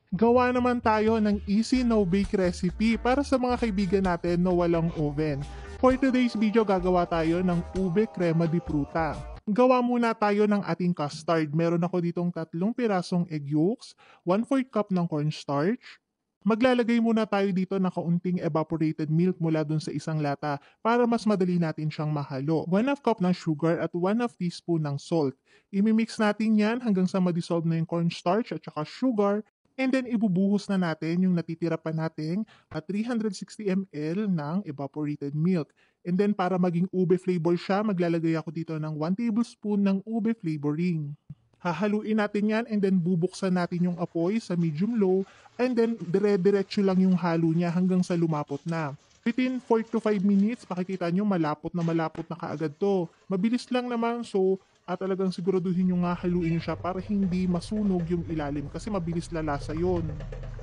Gawa naman tayo ng easy no-bake recipe para sa mga kaibigan natin na walang oven. For today's video, gagawa tayo ng ube crema di pruta. Gawa muna tayo ng ating custard. Meron ako ditong 3 pirasong egg yolks, 1/4 cup ng cornstarch. Maglalagay muna tayo dito ng kaunting evaporated milk mula dun sa isang lata para mas madali natin siyang mahalo. 1/2 cup ng sugar at 1/2 teaspoon ng salt. Imimix natin yan hanggang sa ma-dissolve na yung cornstarch at saka sugar. And then ibubuhos na natin yung natitira pa nating 360 ml ng evaporated milk. And then para maging ube flavor siya, maglalagay ako dito ng 1 tablespoon ng ube flavoring. Hahaluin natin yan and then bubuksan natin yung apoy sa medium-low and then dire-diretso lang yung halo niya hanggang sa lumapot na. Within 4 to 5 minutes, makikita nyo malapot na kaagad to. Mabilis lang naman, so talagang siguraduhin nyo nga haluin nyo siya para hindi masunog yung ilalim kasi mabilis lalasa yon.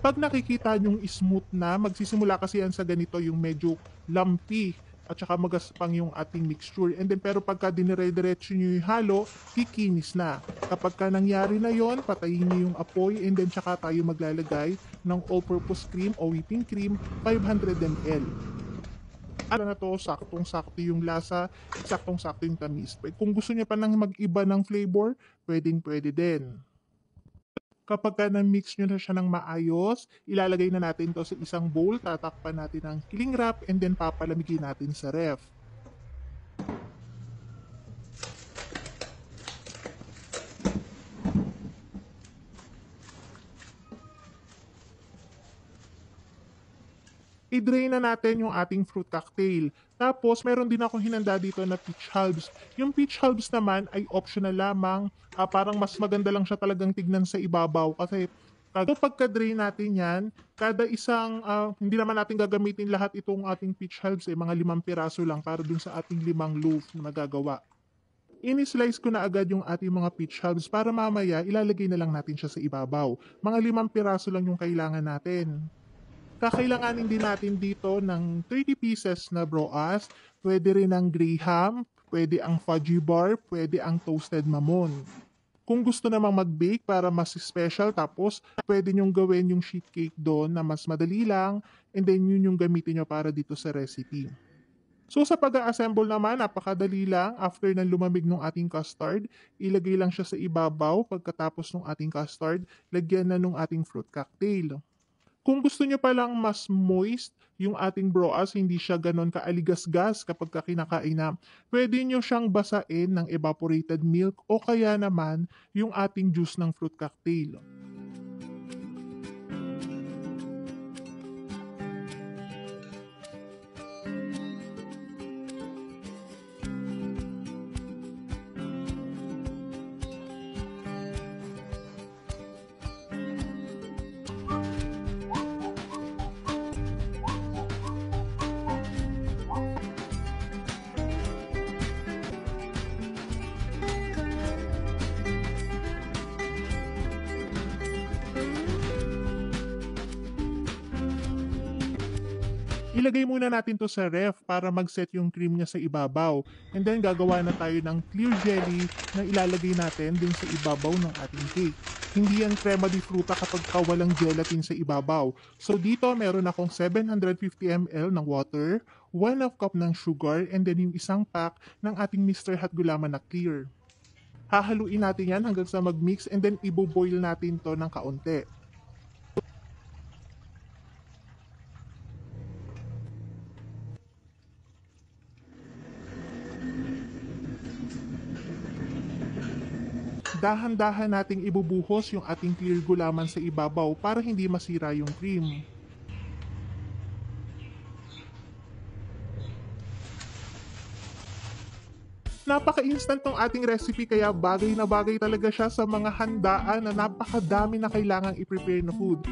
Pag nakikita nyong smooth na, magsisimula kasi yan sa ganito yung medyo lumpy at saka magaspang yung ating mixture. And then pero pagka dinire-diretso nyo yung halo, kikinis na. Kapag ka nangyari na yon, patayin nyo yung apoy and then tsaka tayo maglalagay ng all-purpose cream o whipping cream 500 ml. Alam na to, saktong-sakto yung lasa, saktong-sakto yung tamis. Kung gusto niya pa nang mag-iba ng flavor, pwedeng-pwede din. Kapag ka na-mix nyo na siya ng maayos, ilalagay na natin to sa isang bowl, tatakpan natin ng cling wrap, and then papalamigin natin sa ref. I-drain na natin yung ating fruit cocktail. Tapos, meron din akong hinanda dito na peach halves. Yung peach halves naman ay optional lamang. Parang mas maganda lang siya talagang tignan sa ibabaw. Kasi pagka-drain natin yan, kada isang, hindi naman natin gagamitin lahat itong ating peach halves. Mga 5 piraso lang para dun sa ating 5 loaf na magagawa. Ini-slice ko na agad yung ating mga peach halves para mamaya ilalagay na lang natin siya sa ibabaw. Mga 5 piraso lang yung kailangan natin. Kakailanganin din natin dito ng 30 pieces na broas, pwede rin ang graham, pwede ang fudgy bar, pwede ang toasted mamon. Kung gusto namang mag-bake para mas special, tapos pwede nyong gawin yung sheet cake doon na mas madali lang, and then yun yung gamitin nyo para dito sa recipe. So sa pag-assemble naman, napakadali lang. After ng lumamig ng ating custard, ilagay lang siya sa ibabaw. Pagkatapos ng ating custard, lagyan na ng ating fruit cocktail. Kung gusto nyo palang mas moist yung ating broas, hindi siya ganon kaaligas-gas kapag kinakain na, pwede nyo siyang basain ng evaporated milk o kaya naman yung ating juice ng fruit cocktail. Ilagay muna natin to sa ref para mag-set yung cream niya sa ibabaw. And then gagawa na tayo ng clear jelly na ilalagay natin din sa ibabaw ng ating cake. Hindi yan crema di fruta kapag walang gelatin sa ibabaw. So dito meron akong 750 ml ng water, 1/2 cup ng sugar, and then yung isang pack ng ating Mr. Hot Gulaman na clear. Hahaluin natin yan hanggang sa mag-mix and then ibo-boil natin to ng kaunti. Dahan-dahan nating ibubuhos yung ating clear gulaman sa ibabaw para hindi masira yung cream. Napaka-instant tong ating recipe kaya bagay na bagay talaga siya sa mga handaan na napakadami na kailangang i-prepare na food.